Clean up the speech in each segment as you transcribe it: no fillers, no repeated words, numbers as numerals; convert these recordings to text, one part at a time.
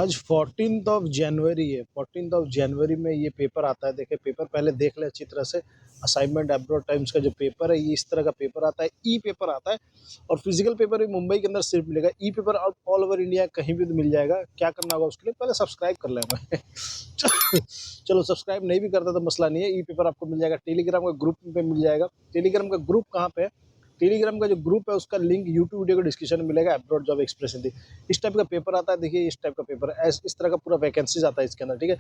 आज 14th of January है। 14th of January में ये पेपर आता है। देखिए पेपर पहले देख ले अच्छी तरह से। असाइनमेंट एब्रॉड टाइम्स का जो पेपर है ये इस तरह का पेपर आता है, ई पेपर आता है। और फिजिकल पेपर भी मुंबई के अंदर सिर्फ मिलेगा। ई पेपर ऑल ओवर इंडिया कहीं भी तो मिल जाएगा। क्या करना होगा उसके लिए, पहले सब्सक्राइब कर लेना है। चलो सब्सक्राइब नहीं भी करता तो मसला नहीं है। ई पेपर आपको मिल जाएगा, टेलीग्राम का ग्रुप पे मिल जाएगा। टेलीग्राम का ग्रुप कहाँ पे है? टेलीग्राम का जो ग्रुप है उसका लिंक यूट्यूब वीडियो को डिस्क्रिप्शन में मिलेगा। एब्रॉड जॉब एक्सप्रेस हिंदी, इस टाइप का पेपर आता है। देखिए इस टाइप का पेपर है, इस तरह का पूरा वैकेंसीज आता है इसके अंदर, ठीक है।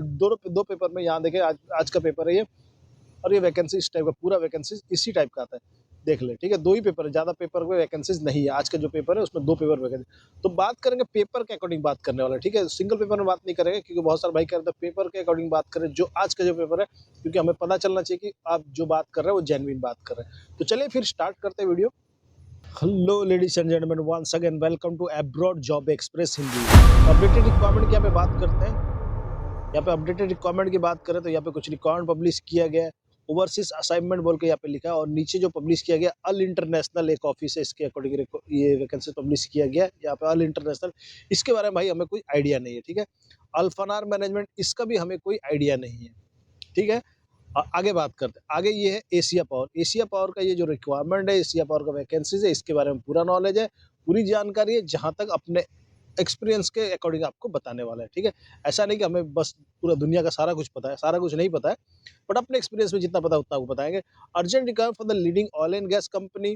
दो पेपर में यहाँ देखिए आज का पेपर है ये, और ये वैकेंसी इस टाइप का पूरा वैकेंसीज इसी टाइप का आता है। देख ले, ठीक है। दो ही पेपर है, ज़्यादा पेपर में वैकेंसीज नहीं है। आज का जो पेपर है उसमें 2 पेपर वैकेंसी। तो बात करेंगे पेपर के अकॉर्डिंग बात करने वाला, ठीक है। सिंगल पेपर में बात नहीं करेंगे क्योंकि बहुत सारे भाई कह रहे थे पेपर के अकॉर्डिंग बात करें जो आज का जो पेपर है, क्योंकि हमें पता चलना चाहिए कि आप जो बात कर रहे हैं वो जेन्युइन बात कर रहे हैं। तो चलिए फिर स्टार्ट करते हैं video. Hello ladies and gentleman, once again welcome to abroad job express Hindi. Updated requirement की यहाँ पे बात करते हैं। यहाँ पे अपडेटेड रिक्वायरमेंट की बात करें तो यहाँ पे कुछ रिक्वायरमेंट पब्लिश किया गया है। ओवरसीज असाइनमेंट बोल के यहाँ पे लिखा है, और नीचे जो पब्लिश किया गया अल इंटरनेशनल एक ऑफिस है, इसके अकॉर्डिंग ये वैकेंसी पब्लिश किया गया है। यहाँ पे अल इंटरनेशनल, इसके बारे में भाई हमें कोई आइडिया नहीं है, ठीक है। अल्फनार मैनेजमेंट, इसका भी हमें कोई आइडिया नहीं है, ठीक है। आगे बात करते हैं। आगे ये है एशिया पावर। एशिया पावर का ये जो रिक्वायरमेंट है, एशिया पावर का वैकेंसीज है, इसके बारे में पूरा नॉलेज है, पूरी जानकारी है, जहाँ तक अपने एक्सपीरियंस के अकॉर्डिंग आपको बताने वाला है, ठीक है। ऐसा नहीं कि हमें बस पूरा दुनिया का सारा कुछ पता है, सारा कुछ नहीं पता है, बट अपने एक्सपीरियंस में जितना पता है उतना आपको बताएंगे। Urgent requirement for the leading oil and gas company,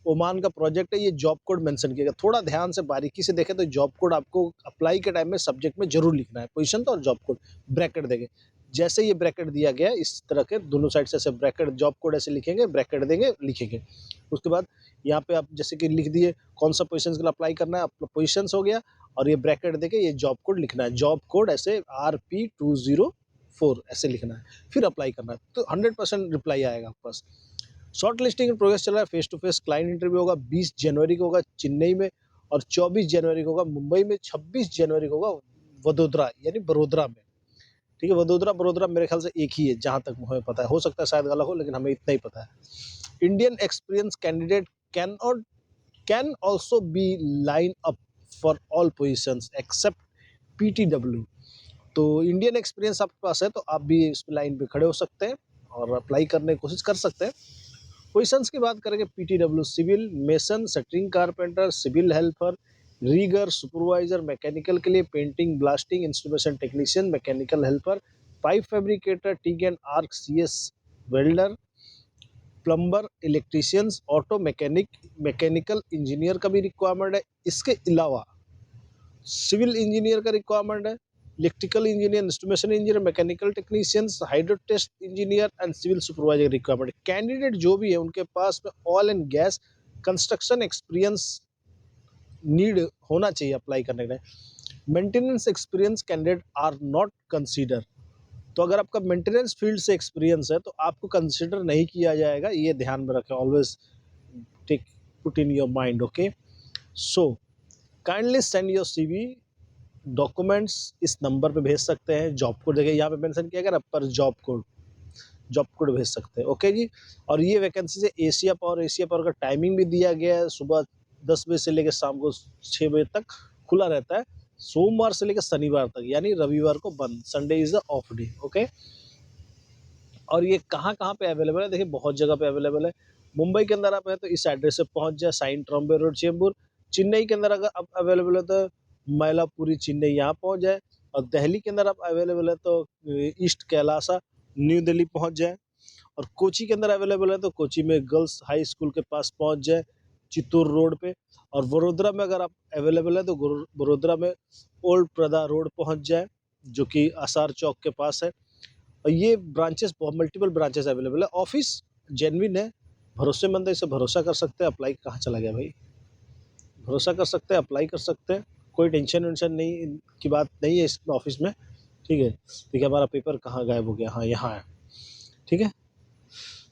Oman का प्रोजेक्ट है। ये जॉब कोड मेंशन किया गया, थोड़ा ध्यान से बारीकी से देखें तो जॉब कोड आपको अप्लाई के टाइम में सब्जेक्ट में जरूर लिखना है, पोजीशन तो और जॉब कोड ब्रैकेट देंगे। जैसे ये ब्रैकेट दिया गया इस तरह के दोनों साइड से ऐसे ब्रैकेट, जॉब कोड ऐसे लिखेंगे, ब्रैकेट देंगे, लिखेंगे। उसके बाद यहाँ पे आप जैसे कि लिख दिए कौन सा पोजीशन के लिए अप्लाई करना है, आपका पोजीशंस हो गया, और ये ब्रैकेट देके ये जॉब कोड लिखना है। जॉब कोड ऐसे RP204 ऐसे लिखना है, फिर अप्लाई करना है, तो 100% रिप्लाई आएगा आपके पास। शॉर्ट लिस्टिंग प्रोग्रेस चल रहा है। Face to face client interview होगा 20 जनवरी को होगा चेन्नई में, और 24 जनवरी को होगा मुंबई में, 26 जनवरी को होगा वडोदरा यानी बड़ोदरा में, ठीक है। वडोदरा बड़ोदरा मेरे ख्याल से एक ही है जहाँ तक हमें पता है, हो सकता है शायद गलत हो, लेकिन हमें इतना ही पता है। Indian experience candidate can also be line up for all positions except PTW। तो इंडियन एक्सपीरियंस आपके पास है तो आप भी इस लाइन पे खड़े हो सकते हैं और अप्लाई करने की कोशिश कर सकते हैं। पोजिशंस की बात करेंगे, PTW civil, mason, shuttering carpenter, civil helper, rigger, supervisor, mechanical के लिए painting, blasting, instrumentation technician, mechanical helper, pipe fabricator, TIG and arc, CS welder, plumber, electricians, auto mechanic, mechanical engineer का भी रिक्वायरमेंट है। इसके अलावा सिविल इंजीनियर का requirement है, electrical engineer, instrumentation engineer, mechanical technicians, hydro test engineer and civil supervisor requirement. Candidate जो भी है उनके पास में oil and gas construction experience need होना चाहिए अप्लाई करने के लिए। Maintenance experience candidate are not consider. तो अगर आपका मेंटेनेंस फील्ड से एक्सपीरियंस है तो आपको कंसीडर नहीं किया जाएगा, ये ध्यान में रखें। Always take put in your mind, okay. So kindly send your CV documents इस नंबर पे भेज सकते हैं। जॉब कोड देखिए यहाँ पे मेंशन किया गया ना, पर जॉब कोड भेज सकते हैं, ओके जी। और ये वैकेंसी से एशिया पावर का टाइमिंग भी दिया गया है, सुबह 10 बजे से लेकर शाम को 6 बजे तक खुला रहता है, सोमवार से लेकर शनिवार तक, यानी रविवार को बंद, Sunday is the of day, okay. और ये कहाँ कहाँ पे अवेलेबल है, देखिए बहुत जगह पे अवेलेबल है। मुंबई के अंदर आप है तो इस एड्रेस से पहुंच जाए, साइन ट्रॉम्बे रोड चेंबूर। चेन्नई के अंदर अगर आप अवेलेबल है तो मैलापुरी चेन्नई यहाँ पहुंच जाए, और दिल्ली के अंदर आप अवेलेबल है तो ईस्ट कैलासा न्यू दिल्ली पहुंच जाए, और कोची के अंदर अवेलेबल है तो कोची में गर्ल्स हाई स्कूल के पास पहुंच जाए, चित्तूर रोड पे। और वडोदरा में अगर आप अवेलेबल है तो वडोदरा में ओल्ड प्रदा रोड पहुंच जाए, जो कि आसार चौक के पास है। और ये ब्रांचेस मल्टीपल ब्रांचेस अवेलेबल है। ऑफिस जेन्युइन है, भरोसेमंद है, इसे भरोसा कर सकते हैं। अप्लाई कहाँ चला गया भाई, भरोसा कर सकते हैं, अप्लाई कर सकते हैं, कोई टेंशन वेंशन नहीं की बात नहीं है इस ऑफिस में, ठीक है। देखिए हमारा पेपर कहाँ गायब हो गया, हाँ यहाँ है, ठीक है।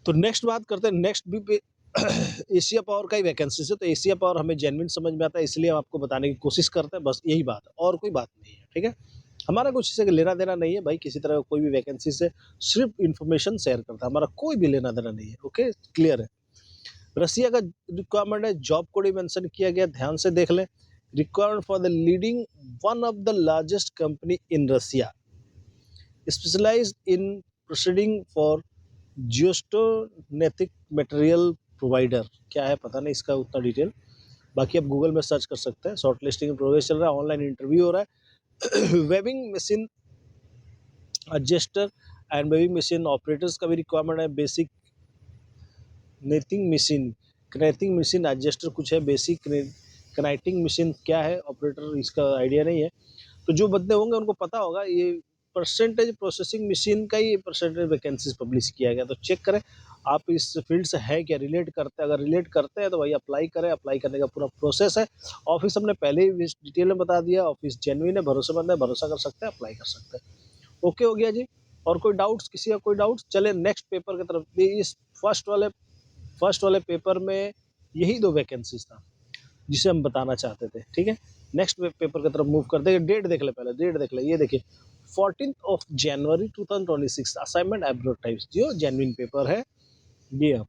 तो नेक्स्ट बात करते हैं, नेक्स्ट भी पे एशिया पावर का ही वैकेंसी है। तो एशिया पावर हमें जेन्युइन समझ में आता है, इसलिए हम आपको बताने की कोशिश करते हैं, बस यही बात है, और कोई बात नहीं है, ठीक है। हमारा कुछ इससे लेना देना नहीं है भाई, किसी तरह का कोई भी वैकेंसी से, सिर्फ इन्फॉर्मेशन शेयर करता है, हमारा कोई भी लेना देना नहीं है, ओके, क्लियर है। रसिया का रिक्वायरमेंट है, जॉब कोड ही मेंशन किया गया, ध्यान से देख लें। requirement for the leading one of the largest company in Russia, specialized in proceeding for geostationary material provider। क्या है पता नहीं इसका उतना डिटेल, बाकी आप गूगल में सर्च कर सकते हैं। शॉर्ट लिस्टिंग प्रोग्रेस चल रहा है, ऑनलाइन इंटरव्यू हो रहा है। Webbing machine adjuster and webbing machine operators का भी रिक्वायरमेंट है। बेसिक कनेक्टिंग मशीन एडजस्टर कुछ है, बेसिक कनेक्टिंग मशीन क्या है ऑपरेटर इसका आइडिया नहीं है। तो जो बंदे होंगे उनको पता होगा। ये परसेंटेज प्रोसेसिंग मशीन का ही परसेंटेज वैकेंसीज पब्लिश किया गया, तो चेक करें आप इस फील्ड से है क्या, रिलेट करते हैं। अगर रिलेट करते हैं तो भाई अप्लाई करें। अप्लाई करने का पूरा प्रोसेस है। ऑफिस हमने पहले ही डिटेल में बता दिया। ऑफिस जेन्युइन है, भरोसेमंद है, भरोसा कर सकते हैं, अप्लाई कर सकते हैं। ओके हो गया जी। और कोई डाउट्स, किसी का कोई डाउट्स? चले नेक्स्ट पेपर की तरफ। इस फर्स्ट वाले पेपर में यही 2 वैकेंसीज था जिसे हम बताना चाहते थे। ठीक है, नेक्स्ट पेपर की तरफ मूव करते हैं। डेट देख ले, पहले डेट देख ले। ये देखिए 14 जनवरी 2026 असाइनमेंट एब्रोड टाइप्स, जो जेन्युइन पेपर है ये।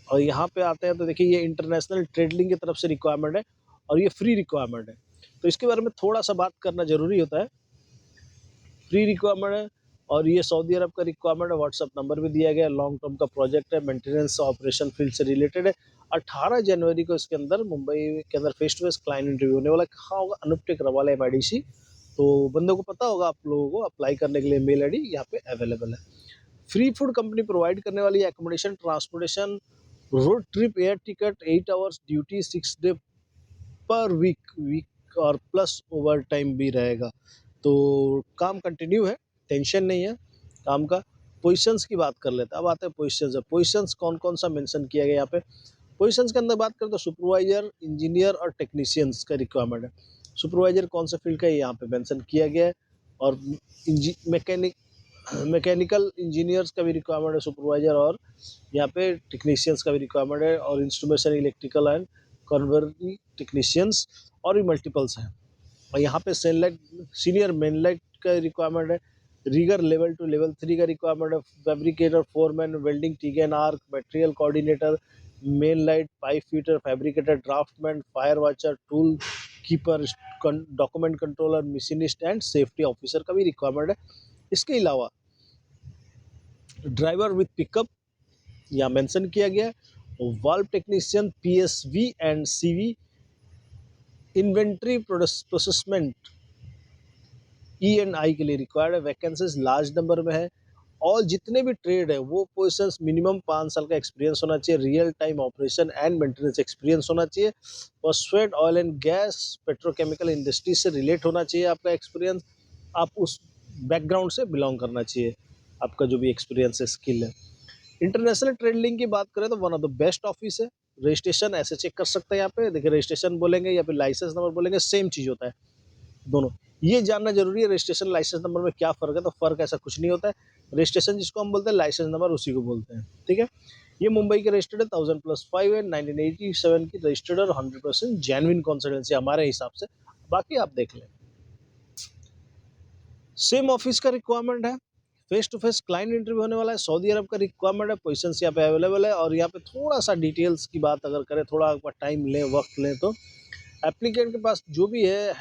और यहाँ पे आते हैं तो देखिए ये इंटरनेशनल ट्रेडलिंग की तरफ से रिक्वायरमेंट है और ये फ्री रिक्वायरमेंट है, तो इसके बारे में थोड़ा सा बात करना जरूरी होता है। फ्री रिक्वायरमेंट है और ये सऊदी अरब का रिक्वायरमेंट है। व्हाट्सअप नंबर भी दिया गया है। लॉन्ग टर्म का प्रोजेक्ट है, मेंटेनेंस ऑपरेशन फील्ड से रिलेटेड है। 18 जनवरी को इसके अंदर मुंबई के अंदर face to face client interview होने वाला। कहाँ होगा? अनुपटेक रवाला MIDC। तो बंदों को पता होगा, आप लोगों को अप्लाई करने के लिए मेल ID यहाँ पे अवेलेबल है। फ्री फूड कंपनी प्रोवाइड करने वाली accommodation, transportation, road trip, air ticket, 8 hours duty, 6 day per week और प्लस ओवर टाइम भी रहेगा। तो काम कंटिन्यू है, टेंशन नहीं है काम का। पोजीशंस की बात कर लेते हैं। अब आते हैं पोजीशंस। पोजीशंस कौन कौन सा मेंशन किया गया यहाँ पे? पोजीशंस के अंदर बात करें तो सुपरवाइजर, इंजीनियर और टेक्नीशियंस का रिक्वायरमेंट है। सुपरवाइजर कौन सा फील्ड का है यहाँ पे मेंशन किया गया है। और मैकेनिकल इंजीनियर्स का भी रिक्वायरमेंट है सुपरवाइजर, और यहाँ पे टेक्नीशियंस का भी रिक्वायरमेंट है, और इंस्ट्रूमेंटेशन, इलेक्ट्रिकल एंड कन्वर्टी टेक्नीशियंस और भी मल्टीपल्स हैं। और यहाँ पे सीनियर मेनलाइट का रिक्वायरमेंट है। रीगर लेवल 2 लेवल 3 का रिक्वायरमेंट है। Fabricator, foreman, welding, TIG and arc, material coordinator, main light, pipe fitter, fabricator, draftsman, fire watcher, tool keeper, document controller, machinist and safety officer का भी रिक्वायरमेंट है। इसके अलावा driver with pickup यहाँ mention किया गया है। Valve technician, PSV and CV, inventory प्रोसेसमेंट, E&I के लिए रिक्वायर्ड है। वैकेंसीज लार्ज नंबर में है। और जितने भी ट्रेड है वो पोजिशंस मिनिमम 5 साल का एक्सपीरियंस होना चाहिए। Real time operation and maintenance experience होना चाहिए। Phosphate, oil and gas, petrochemical industry से रिलेट होना चाहिए आपका एक्सपीरियंस। आप उस बैकग्राउंड से बिलोंग करना चाहिए, आपका जो भी एक्सपीरियंस है, स्किल है। इंटरनेशनल ट्रेड की बात करें तो one of the best office है। रजिस्ट्रेशन ऐसे चेक कर सकते हैं यहाँ पे, देखिए रजिस्ट्रेशन बोलेंगे या फिर लाइसेंस नंबर बोलेंगे, सेम चीज़ होता है दोनों। ये जानना जरूरी है रजिस्ट्रेशन लाइसेंस नंबर में क्या फ़र्क है। तो फ़र्क ऐसा कुछ नहीं होता है। रजिस्ट्रेशन जिसको हम बोलते हैं, लाइसेंस नंबर उसी को बोलते हैं। ठीक है, ये मुंबई के रजिस्टर्ड है, 1000+5 है, 1987 की रजिस्टर्ड और 100% जेन्युइन कंसल्टेंसी हमारे हिसाब से। बाकी आप देख लें। सेम ऑफिस का रिक्वायरमेंट है। Face to face client interview होने वाला है। सऊदी अरब का रिक्वायरमेंट है। पोजीशंस यहाँ पे अवेलेबल है। और यहाँ पे थोड़ा सा डिटेल्स की बात अगर करें, थोड़ा टाइम लें, वक्त लें, तो एप्लीकेंट के पास जो भी है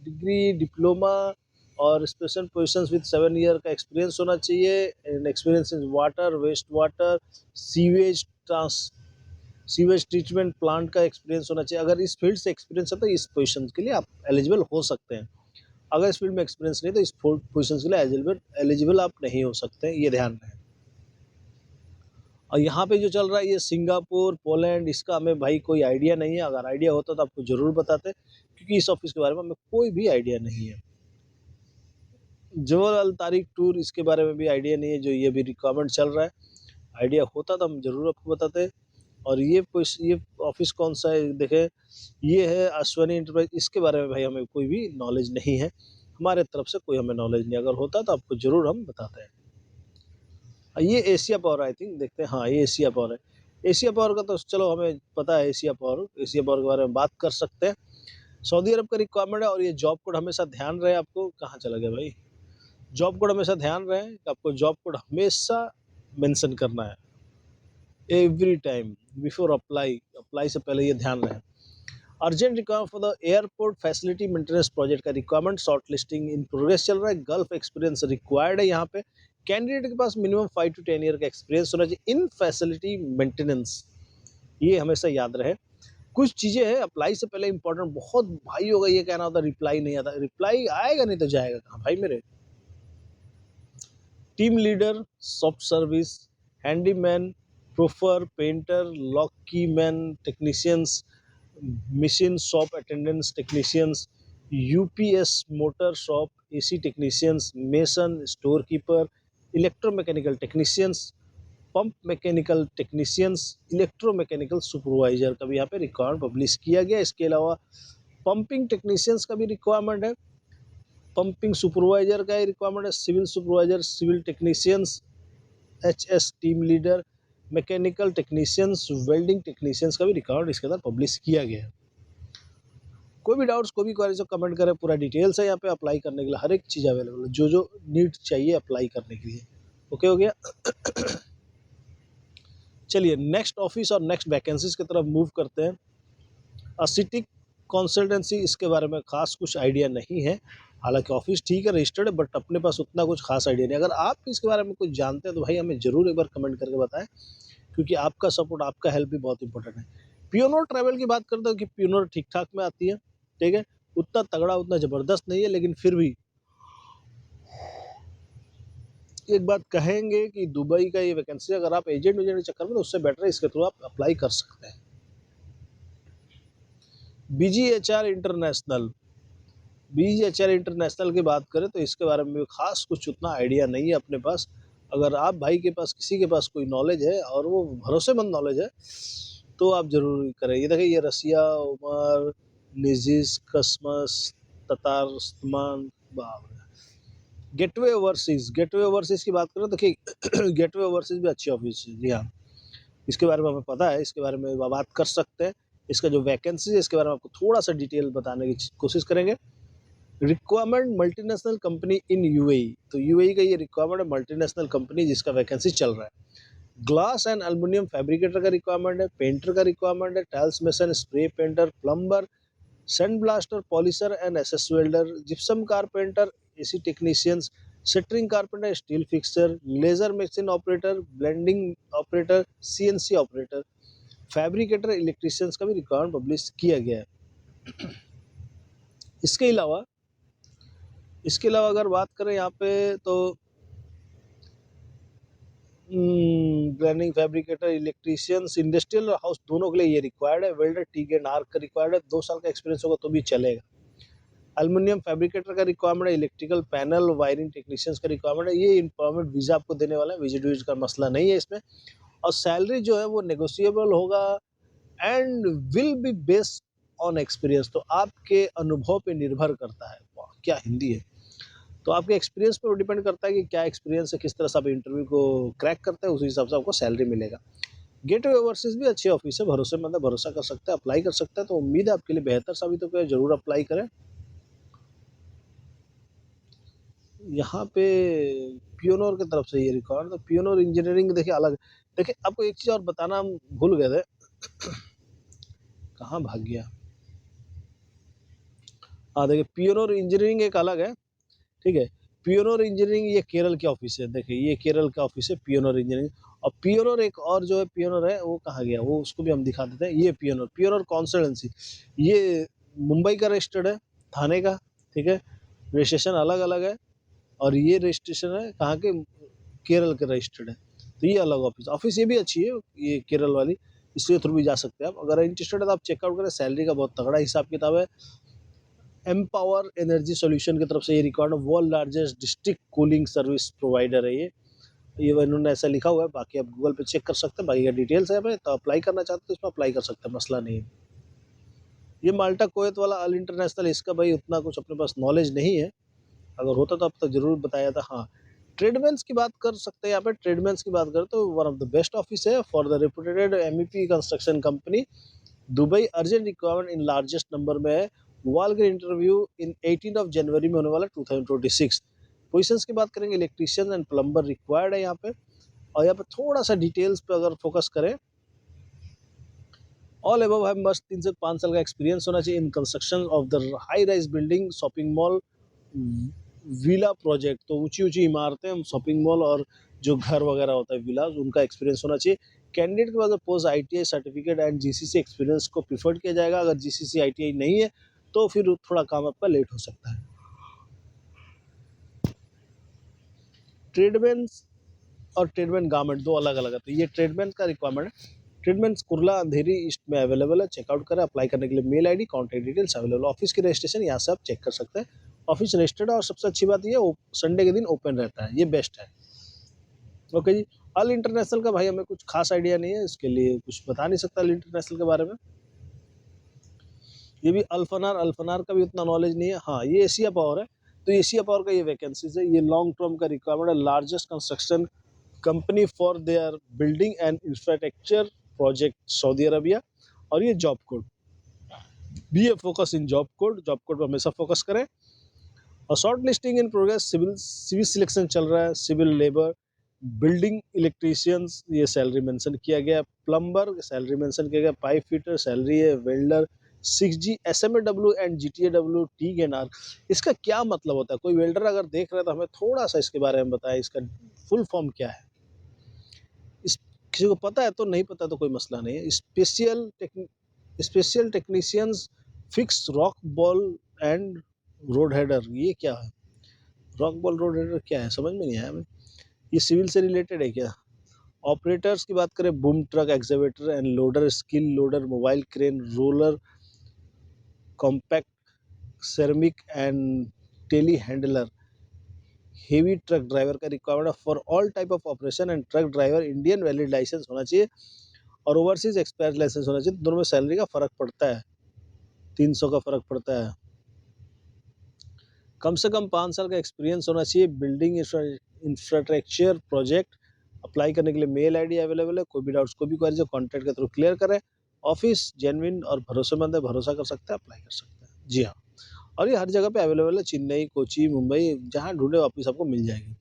डिग्री, डिप्लोमा और स्पेशल पोजीशंस विद 7 ईयर का एक्सपीरियंस होना चाहिए। And experience in water, waste water, sewage treatment plant का एक्सपीरियंस होना चाहिए। अगर इस फील्ड से एक्सपीरियंस है तो इस पोजीशन के लिए आप एलिजिबल हो सकते हैं। अगर इस फील्ड में एक्सपीरियंस नहीं तो इस पोजीशन के लिए एलिजिबल आप नहीं हो सकते, ये ध्यान रहे। और यहाँ पे जो चल रहा है ये सिंगापुर, पोलैंड, इसका हमें भाई कोई आइडिया नहीं है। अगर आइडिया होता तो आपको ज़रूर बताते, क्योंकि इस ऑफिस के बारे में हमें कोई भी आइडिया नहीं है। जोहर अल तारिक टूर, इसके बारे में भी आइडिया नहीं है, जो ये भी रिक्वायरमेंट चल रहा है। आइडिया होता तो हम ज़रूर आपको बताते। और ये ऑफिस कौन सा है, देखें ये है अश्वनी इंटरप्राइज। इसके बारे में भाई हमें कोई भी नॉलेज नहीं है, हमारे तरफ से कोई हमें नॉलेज नहीं। अगर होता तो आपको ज़रूर हम बताते हैं। ये एशिया पावर, आई थिंक, देखते हैं। हाँ, ये एशिया पावर है। एशिया पावर का तो चलो हमें पता है। एशिया पावर के बारे में बात कर सकते हैं। सऊदी अरब का रिक्वायरमेंट है। और ये जॉब कोड हमेशा ध्यान रहे आपको। कहाँ चला गया भाई? जॉब कोड हमेशा ध्यान रहे कि आपको जॉब कोड हमेशा मेंशन करना है एवरी टाइम बिफोर अप्लाई से पहले, ये ध्यान रहे। Urgent requirement for the airport facility maintenance project का requirement shortlisting in progress चल रहा है। गल्फ एक्सपीरियंस रिक्वायर्ड है यहाँ पे। कैंडिडेट के पास मिनिमम 5 to 10 ईयर का एक्सपीरियंस होना चाहिए इन फैसिलिटी मेंटेनेंस, ये हमेशा याद रहे। कुछ चीज़ें हैं अप्लाई से पहले इंपॉर्टेंट, बहुत भाई होगा ये कहना होता रिप्लाई नहीं आता, रिप्लाई आएगा नहीं तो जाएगा कहाँ भाई मेरे। Team leader, soft service, handyman, proofer, painter, lock key man, technicians, machine shop attendance technicians, UPS motor shop AC technicians, mason, store keeper, electromechanical technicians, pump mechanical technicians, electromechanical supervisor का भी यहाँ पे रिक्वायरमेंट पब्लिश किया गया। इसके अलावा pumping technicians का भी रिक्वायरमेंट है, पंपिंग सुपरवाइजर का ही रिक्वायरमेंट है, civil supervisor, civil technicians, HS team leader, mechanical technicians, welding technicians का भी रिक्वायरमेंट इसके अंदर पब्लिश किया गया है। कोई भी डाउट्स, कोई भी क्वेरीज हो कमेंट करें, पूरा डिटेल्स है यहाँ पे अप्लाई करने के लिए, हर एक चीज़ अवेलेबल है, जो जो नीड चाहिए अप्लाई करने के लिए। ओके हो गया। चलिए नेक्स्ट ऑफिस और नेक्स्ट वैकेंसीज की तरफ मूव करते हैं। असिटिक कंसल्टेंसी, इसके बारे में खास कुछ आइडिया नहीं है, हालांकि ऑफिस ठीक है, रजिस्टर्ड है, बट अपने पास उतना कुछ खास आइडिया नहीं। अगर आप इसके बारे में कुछ जानते हैं तो भाई हमें ज़रूर एक बार कमेंट करके बताएं, क्योंकि आपका सपोर्ट, आपका हेल्प भी बहुत इंपॉर्टेंट है। पियोनर ट्रैवल की बात करते हो कि पियोनर ठीक ठाक में आती है, ठीक है, उतना तगड़ा उतना ज़बरदस्त नहीं है, लेकिन फिर भी एक बात कहेंगे कि दुबई का ये वैकेंसी अगर आप एजेंट के चक्कर में, तो उससे बेटर है इसके थ्रू आप अप्लाई कर सकते हैं। BGHR इंटरनेशनल, BGHR इंटरनेशनल की बात करें तो इसके बारे में खास कुछ उतना आइडिया नहीं है अपने पास। अगर आप भाई के पास, किसी के पास कोई नॉलेज है और वो भरोसेमंद नॉलेज है, तो आप जरूर करें। ये देखिए, ये रसिया, उमर, निजिस, कसमस, ततारस्तान, गेटवे ओवरसीज, गेटवे ओवरसीज की बात करें तो देखिए गेटवे ओवरसीज भी अच्छी ऑफिस है, जी हाँ, इसके बारे में हमें पता है, इसके बारे में बात कर सकते हैं। इसका जो वैकेंसी है इसके बारे में आपको थोड़ा सा डिटेल बताने की कोशिश करेंगे। Requirement multinational company in UAE, तो यूएई का ये रिक्वायरमेंट है, मल्टीनेशनल कंपनी जिसका वैकेंसी चल रहा है। ग्लास एंड एल्युमिनियम फैब्रिकेटर का रिक्वायरमेंट है, पेंटर का रिक्वायरमेंट है, tiles mason, spray painter, plumber, sand blaster, polisher and SS welder, gypsum carpenter, AC technicians, shuttering carpenter, steel fixer, laser machine operator, blending operator, CNC operator, fabricator, electricians का भी requirement publish किया गया है। इसके अलावा अगर बात करें यहाँ पे तो blending, fabricator, electricians, industrial house, दोनों के लिए ये रिक्वायर्ड है। वेल्डर, टीग एंड आर्क का रिक्वायर्ड है, 2 साल का एक्सपीरियंस होगा तो भी चलेगा। एल्युमिनियम फैब्रिकेटर का रिक्वायरमेंट है, इलेक्ट्रिकल पैनल वायरिंग टेक्नीशियंस का रिक्वायरमेंट है। ये एम्प्लॉयमेंट वीज़ा आपको देने वाला है, विजिट वीज़ा का मसला नहीं है इसमें, और सैलरी जो है वो नेगोशिएबल होगा and will be based on experience, तो आपके अनुभव पे निर्भर करता है। वाह क्या हिंदी है। तो आपके एक्सपीरियंस पे डिपेंड करता है कि क्या एक्सपीरियंस है, किस तरह से आप इंटरव्यू को क्रैक करते हैं, उसी हिसाब से आपको सैलरी मिलेगा। गेटवे ओवरसीज भी अच्छी ऑफिस है, भरोसेमंद है, भरोसा कर सकते हैं, अप्लाई कर सकते हैं, तो उम्मीद है आपके लिए बेहतर साबित होगा, जरूर अप्लाई करें। यहाँ पे पियोनर की तरफ से ये रिकॉर्ड, तो पियोनर इंजीनियरिंग देखिए अलग। देखिए आपको एक चीज़ और बताना हम भूल गए थे, कहाँ भाग गया। हाँ देखिए, पियोनर इंजीनियरिंग एक अलग है, ठीक है। पियोनर इंजीनियरिंग ये केरल की ऑफिस है, देखिए ये केरल का ऑफिस है पियोनर इंजीनियरिंग। और पियोनर एक और जो है पियोनर है, वो कहाँ गया, वो उसको भी हम दिखा देते हैं। ये पियोनर कंसल्टेंसी, ये मुंबई का रजिस्टर्ड है, थाने का, ठीक है, रजिस्ट्रेशन अलग अलग है। और ये रजिस्ट्रेशन है कहाँ के, केरल के रजिस्टर्ड है, तो ये अलग ऑफिस ये भी अच्छी है, ये केरल वाली, इसके थ्रू भी जा सकते हैं आप। अगर इंटरेस्टेड है तो आप चेकआउट करें, सैलरी का बहुत तगड़ा हिसाब किताब है। एम्पावर एनर्जी सॉल्यूशन की तरफ से ये रिकॉर्ड है, world largest district cooling service provider है ये इन्होंने ऐसा लिखा हुआ है, बाकी आप गूगल पे चेक कर सकते हैं, बाकी का डिटेल्स है, तो अप्लाई करना चाहते हैं तो इसमें अप्लाई कर सकते हैं, मसला नहीं है। ये माल्टा कोएत वाला अल इंटरनेशनल, इसका भाई उतना कुछ अपने पास नॉलेज नहीं है, अगर होता तो अब तक जरूर बताया था। हाँ, ट्रेडमेंस की बात कर सकते हैं, यहाँ पे ट्रेडमेंस की बात करें तो one of the best office है for the reputed MEP construction company Dubai. Urgent requirement in largest number में है। वाल इंटरव्यू इन 18 जनवरी में होने वाला 2026। पोजीशंस की बात करेंगे, इलेक्ट्रीशियन एंड प्लम्बर रिक्वायर्ड है यहाँ पे। और यहाँ पे थोड़ा सा डिटेल्स पे अगर फोकस करें, ऑल अबव है, मस्ट 3 से 5 साल का एक्सपीरियंस होना चाहिए in construction of the high rise building, shopping mall, villa project. तो ऊंची ऊंची इमारतें, शॉपिंग मॉल और जो घर वगैरह होता है विलाज, उनका एक्सपीरियंस होना चाहिए। कैंडिडेट के पास post ITI certificate and GCC experience को प्रीफर्ड किया जाएगा। अगर GCC ITI नहीं है तो फिर थोड़ा काम आपका लेट हो सकता है। ट्रेडमैन और ट्रेडमैन गारमेंट दो अलग अलग है। तो ये ट्रेडमैन का रिक्वायरमेंट है। ट्रेडमैन कुर्ला अंधेरी ईस्ट में अवेलेबल है। चेकआउट करें। अप्लाई करने के लिए mail ID, contact details available. Office की रजिस्ट्रेशन यहाँ से आप चेक कर सकते हैं। ऑफिस रजिस्टर्ड है और सबसे अच्छी बात ये संडे के दिन ओपन रहता है, ये बेस्ट है। ओके जी। अल इंटरनेशनल का भाई हमें कुछ खास आइडिया नहीं है, इसके लिए कुछ बता नहीं सकता अल इंटरनेशनल के बारे में। ये भी अल्फनार का भी उतना नॉलेज नहीं है। हाँ, ये एशिया पावर है। तो एशिया पावर का ये वैकेंसीज है। ये लॉन्ग टर्म का रिक्वायरमेंट है। Largest construction company for their building and infrastructure project, Saudi Arabia. और ये job code B A focus in job code पर हमेशा फोकस करें। और shortlisting in progress. Civil selection चल रहा है। सिविल लेबर, बिल्डिंग इलेक्ट्रीशियंस, ये सैलरी मेंशन किया गया। प्लम्बर सैलरी मेंशन किया गया। पाइप फिटर सैलरी है। Welder 6G SMAW and GTAW TNR। इसका क्या मतलब होता है? कोई वेल्डर अगर देख रहा है तो हमें थोड़ा सा इसके बारे में बताएं, इसका फुल फॉर्म क्या है? इस किसी को पता है तो, नहीं पता तो कोई मसला नहीं है। Special technicians fix rock ball and road header, ये क्या है? रॉक बॉल रोड हेडर क्या है, समझ में नहीं आया हमें। ये सिविल से रिलेटेड है क्या? ऑपरेटर्स की बात करें, boom truck, excavator and loader, skill loader, mobile crane, roller, compact, ceramic and telehandler. Heavy truck driver का requirement for all type of operation and truck driver Indian valid license होना चाहिए और overseas expire licence होना चाहिए। दोनों में salary का फर्क पड़ता है, 300 का फर्क पड़ता है। कम से कम 5 साल का एक्सपीरियंस होना चाहिए। Building infrastructure project. अप्लाई करने के लिए मेल ID अवेलेबल है। कोई भी डाउट्स, कोई भी क्वेरी कॉन्टैक्ट के थ्रू क्लियर करें। ऑफिस जेन्युइन और भरोसेमंद है, भरोसा कर सकते हैं, अप्लाई कर सकते हैं। जी हाँ, और ये हर जगह पे अवेलेबल है। चेन्नई, कोची, मुंबई, जहाँ ढूंढे ऑफिस आपको मिल जाएगी।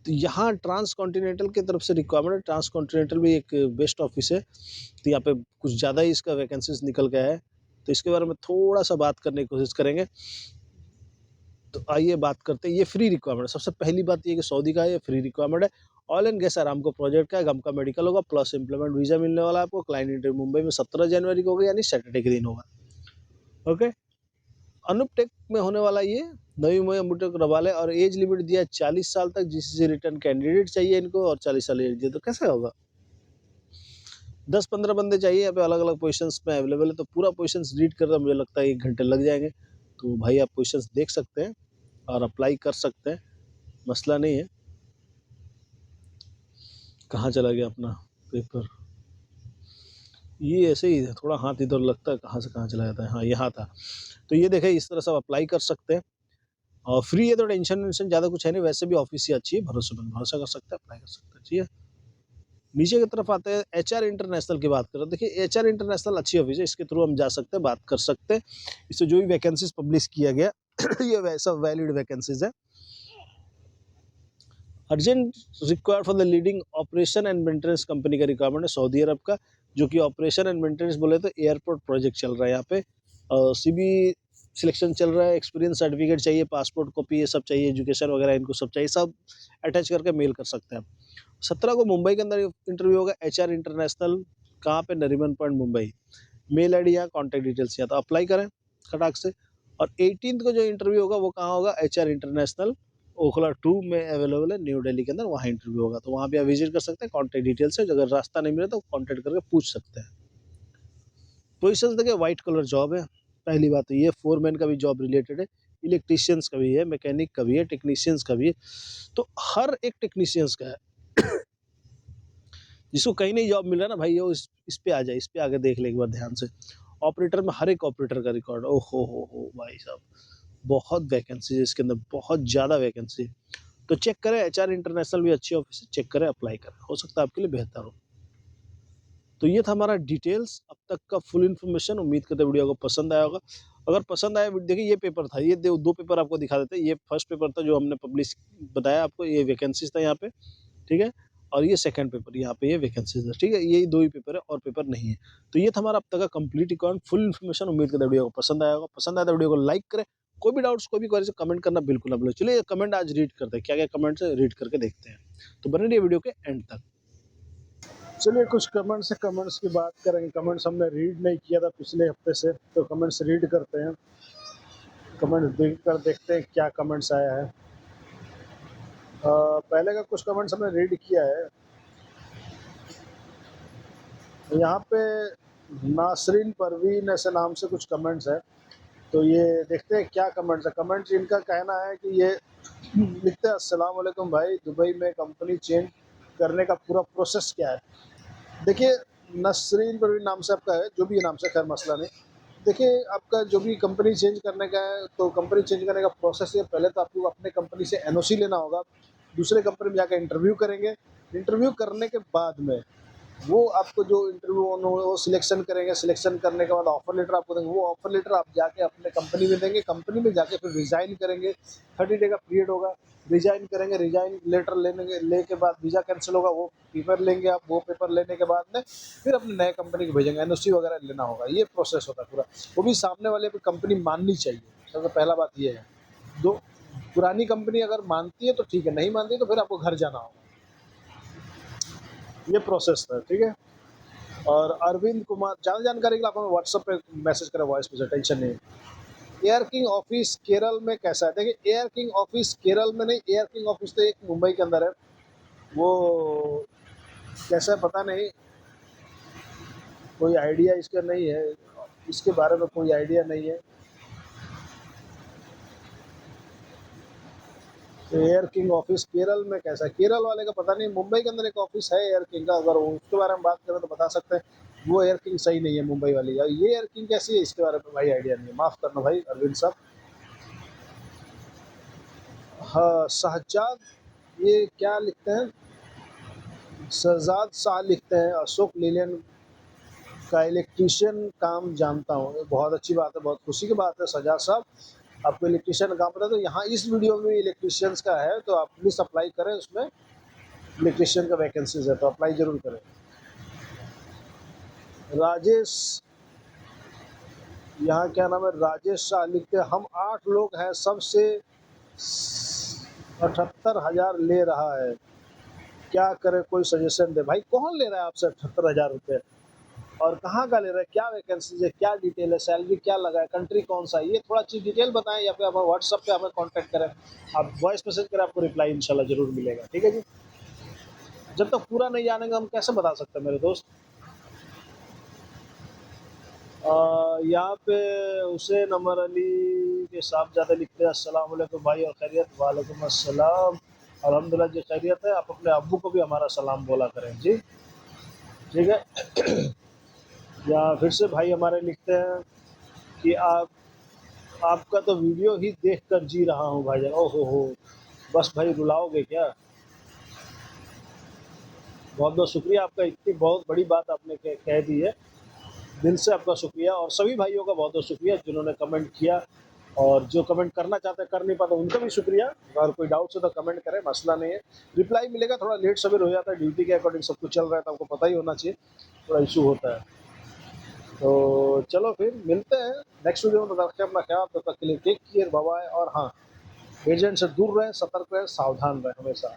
तो यहाँ ट्रांस कॉन्टिनेंटल की तरफ से रिक्वायरमेंट है। ट्रांस कॉन्टिनेंटल भी एक बेस्ट ऑफिस है। तो यहाँ पे कुछ ज़्यादा ही इसका वैकेंसीज निकल गया है, तो इसके बारे में थोड़ा सा बात करने की कोशिश करेंगे। तो आइए बात करते हैं। ये फ्री रिक्वायरमेंट है। सबसे पहली बात ये कि सऊदी का ये फ्री रिक्वायरमेंट है। Oil and gas Aramco project का है। गम का मेडिकल होगा, प्लस एम्प्लॉयमेंट वीजा मिलने वाला है आपको। क्लाइंट इंटरव्यू मुंबई में 17 जनवरी को होगा, यानी सैटरडे के दिन होगा। ओके। अनुपटेक में होने वाला ये नवी मुंबई अनुपटेक रवाले, और एज लिमिट दिया 40 साल तक। GCC रिटर्न कैंडिडेट चाहिए इनको, और 40 साल एज दिए तो कैसे होगा? 10-15 बंदे चाहिए यहाँ पे, अलग अलग पोजीशंस में अवेलेबल है। तो पूरा पोजीशंस रीड करना मुझे लगता है 1 घंटे लग जाएंगे। तो भाई आप पोजीशंस देख सकते हैं और अप्लाई कर सकते हैं, मसला नहीं है। कहाँ चला गया अपना पेपर? ये ऐसे ही थोड़ा हाथ इधर लगता है, कहाँ से कहाँ चला जाता है। हाँ, यहाँ था। तो ये देखें, इस तरह से आप अप्लाई कर सकते हैं और फ्री है, तो टेंशन वेंशन ज़्यादा कुछ है नहीं। वैसे भी ऑफिस ही अच्छी है, भरोसेमंद, भरोसा कर सकते हैं, अप्लाई कर सकते हैं। ठीक है, नीचे की तरफ आते हैं। HR इंटरनेशनल की बात करें, देखिए HR इंटरनेशनल अच्छी ऑफिस है, इसके थ्रू हम जा सकते हैं, बात कर सकते हैं। इससे जो भी वैकेंसीज पब्लिश किया गया ये वैसा वैलिड वैकेंसीज है। Urgent required for the leading operation and maintenance company का रिक्वायरमेंट है सऊदी अरब का, जो कि ऑपरेशन एंड मेंटेनेंस बोले तो एयरपोर्ट प्रोजेक्ट चल रहा है यहाँ पे। CB सिलेक्शन चल रहा है। एक्सपीरियंस सर्टिफिकेट चाहिए, पासपोर्ट कॉपी, ये सब चाहिए, एजुकेशन वगैरह इनको सब चाहिए, सब अटैच करके मेल कर सकते हैं आप। 17 को मुंबई के अंदर इंटरव्यू होगा। HR इंटरनेशनल कहाँ पे? Nariman Point Mumbai. Mail ID यहाँ, कॉन्टैक्ट डिटेल्स यहाँ। तो अप्लाई करें खटाक से। और 18 को जो इंटरव्यू होगा वो कहाँ होगा? HR इंटरनेशनल ओखला 2 में अवेलेबल है, न्यू दिल्ली के अंदर, वहाँ इंटरव्यू होगा। तो वहाँ भी आप विजिट कर सकते हैं। कॉन्टैक्ट डिटेल्स है, अगर रास्ता नहीं मिले तो कॉन्टैक्ट करके पूछ सकते हैं। पोजीशंस देखिए, वाइट कलर जॉब है। पहली बात तो ये, फोरमैन का भी जॉब रिलेटेड है, इलेक्ट्रीशियंस का भी है, मैकेनिक का भी है, टेक्नीशियंस का भी है। तो हर एक टेक्नीशियंस का है। जिसको कहीं नहीं जॉब मिल रहा है ना भाई, वो इस पे आ जाए, इस पे आगे देख ले एक बार ध्यान से। ऑपरेटर में हर एक ऑपरेटर का रिकॉर्ड, ओ हो भाई साहब, बहुत वैकेंसी है इसके अंदर, बहुत ज़्यादा वैकेंसी है। तो चेक करें, HR इंटरनेशनल भी अच्छी ऑफिस है, चेक करें, अप्लाई करें, हो सकता है आपके लिए बेहतर हो। तो ये था हमारा डिटेल्स अब तक का फुल इन्फॉर्मेशन। उम्मीद करते वीडियो को पसंद आया होगा। अगर पसंद आया, देखिए ये पेपर था, ये दो पेपर आपको दिखा देते हैं। ये फर्स्ट पेपर था जो हमने पब्लिश बताया आपको, ये वैकेंसीज था यहाँ पे, ठीक है। और ये सेकंड पेपर, यहाँ पे ये वैकेंसीज है, ठीक है। यही 2 ही पेपर है और पेपर नहीं है। तो ये था हमारा अब तक का कंप्लीट अकाउंट, फुल इन्फॉर्मेशन। उम्मीद करता हूँ वीडियो को पसंद आया होगा। पसंद आया तो वीडियो को लाइक करें। कोई भी डाउट्स, कोई भी क्वेरी कमेंट करना बिल्कुल ना भूलें। चलिए कमेंट आज रीड करते हैं, क्या-क्या कमेंट्स है रीड करके देखते हैं। तो बने रहिए वीडियो के एंड तक। चलिए कुछ कमेंट्स की बात करेंगे। कमेंट्स हमने रीड नहीं किया था पिछले हफ्ते से, तो कमेंट्स रीड करते हैं। कमेंट्स देख कर देखते हैं क्या कमेंट्स आया है। पहले का कुछ कमेंट्स हमने रीड किया है। यहाँ पे नासरीन परवीन ऐसे नाम से कुछ कमेंट्स है, तो ये देखते हैं क्या कमेंट्स है। कमेंट्स इनका कहना है कि ये लिखते हैं, अस्सलाम वालेकुम भाई, दुबई में कंपनी चेंज करने का पूरा प्रोसेस क्या है। देखिए, नसरीन परवीन नाम से आपका है, जो भी नाम से, खैर मसला नहीं। देखिए, आपका जो भी कंपनी चेंज करने का है, तो कंपनी चेंज करने का प्रोसेस है, पहले तो आपको अपने कंपनी से एनओसी लेना होगा। दूसरे कंपनी में जाकर इंटरव्यू करेंगे। इंटरव्यू करने के बाद में वो आपको जो इंटरव्यू वो सिलेक्शन करेंगे। सिलेक्शन करने के बाद ऑफर लेटर आपको देंगे। वो ऑफर लेटर आप जाके अपने कंपनी में देंगे। कंपनी में जाके फिर रिज़ाइन करेंगे। 30 डे का पीरियड होगा। रिज़ाइन करेंगे। रिज़ाइन लेटर लेके बाद वीज़ा कैंसिल होगा। वो पेपर लेंगे आप। वो पेपर लेने के बाद में फिर अपने नए कंपनी को भेजेंगे। एनओसी वगैरह लेना होगा। ये प्रोसेस होता है पूरा। वो भी सामने वाले पे कंपनी माननी चाहिए। सबसे पहला बात ये है। दो, पुरानी कंपनी अगर मानती है तो ठीक है, नहीं मानती तो फिर आपको घर जाना होगा। ये प्रोसेस था, ठीक है। और अरविंद कुमार, ज़्यादा जानकारी के लिए आप हमें व्हाट्सएप पे मैसेज करें, वॉइस मैसेज, टेंशन नहीं है। एयर किंग ऑफिस केरल में कैसा है? देखिए, एयर किंग ऑफिस केरल में नहीं, एयर किंग ऑफिस तो एक मुंबई के अंदर है। वो कैसा है पता नहीं, कोई आइडिया इसका नहीं है, इसके बारे में कोई आइडिया नहीं है। तो एयर किंग ऑफिस केरल में कैसा है, केरल वाले का पता नहीं। मुंबई के अंदर एक ऑफिस है एयर किंग का, अगर उसके बारे में बात करें तो बता सकते हैं। वो एयर किंग सही नहीं है मुंबई वाली। ये एयर किंग कैसी है इसके बारे में भाई आइडिया नहीं है, माफ़ करना भाई अरविंद साहब। हाँ, शहजाद, ये क्या लिखते हैं, शहजाद शाह लिखते हैं, अशोक लीलैंड का इलेक्ट्रीशियन काम जानता हूँ। ये बहुत अच्छी बात है, बहुत खुशी की बात है शहजाद साहब, आपको इलेक्ट्रीशियन का काम पता है। तो यहाँ इस वीडियो में इलेक्ट्रीशियंस का है, तो आप प्लीज़ अप्लाई करें। उसमें इलेक्ट्रीशियन का वैकेंसीज है, तो अप्लाई जरूर करें। राजेश, यहाँ क्या नाम है, राजेश शाह लिखते हैं, हम 8 लोग हैं, सबसे 78,000 ले रहा है, क्या करें, कोई सजेशन दे। भाई कौन ले रहा है आपसे 78,000 रुपये, और कहाँ का ले रहा है, क्या वैकेंसीज है, क्या डिटेल है, सैलरी क्या लगा है, कंट्री कौन सा है, ये थोड़ा चीज़ डिटेल बताएं, या फिर आप व्हाट्सअप पे हमें कांटेक्ट करें। आप वॉइस मैसेज करें, आपको रिप्लाई इंशाल्लाह ज़रूर मिलेगा, ठीक है जी। जब तक पूरा नहीं जानेंगे हम कैसे बता सकते हैं मेरे दोस्त। यहाँ पे हुसैन अमर अली के साहबजादे लिखते हैं, अस्सलाम वालेकुम भाई और खैरियत। वालेकुम अस्सलाम, अल्हम्दुलिल्लाह जी खैरियत है। आप अपने अब्बू को भी हमारा सलाम बोला करें जी, ठीक है। या फिर से भाई हमारे लिखते हैं कि आपका तो वीडियो ही देख कर जी रहा हूँ भाईजान। ओहो हो, बस भाई रुलाओगे क्या? बहुत बहुत शुक्रिया आपका, इतनी बहुत बड़ी बात आपने कह दी है, दिल से आपका शुक्रिया। और सभी भाइयों का बहुत बहुत शुक्रिया जिन्होंने कमेंट किया, और जो कमेंट करना चाहते हैं कर नहीं पाते उनका भी शुक्रिया। अगर कोई डाउट्स है तो कमेंट करें, मसला नहीं है, रिप्लाई मिलेगा। थोड़ा लेट सवेर हो जाता है, ड्यूटी के अकॉर्डिंग सब कुछ चल रहा है, तो आपको पता ही होना चाहिए, थोड़ा इशू होता है। तो चलो फिर मिलते हैं नेक्स्ट वीडियो में। रखें अपना ख्याल, तब तक के लिए टेक केयर, बाय बाय। और हाँ, एजेंट से दूर रहें, सतर्क रहें, सावधान रहें हमेशा।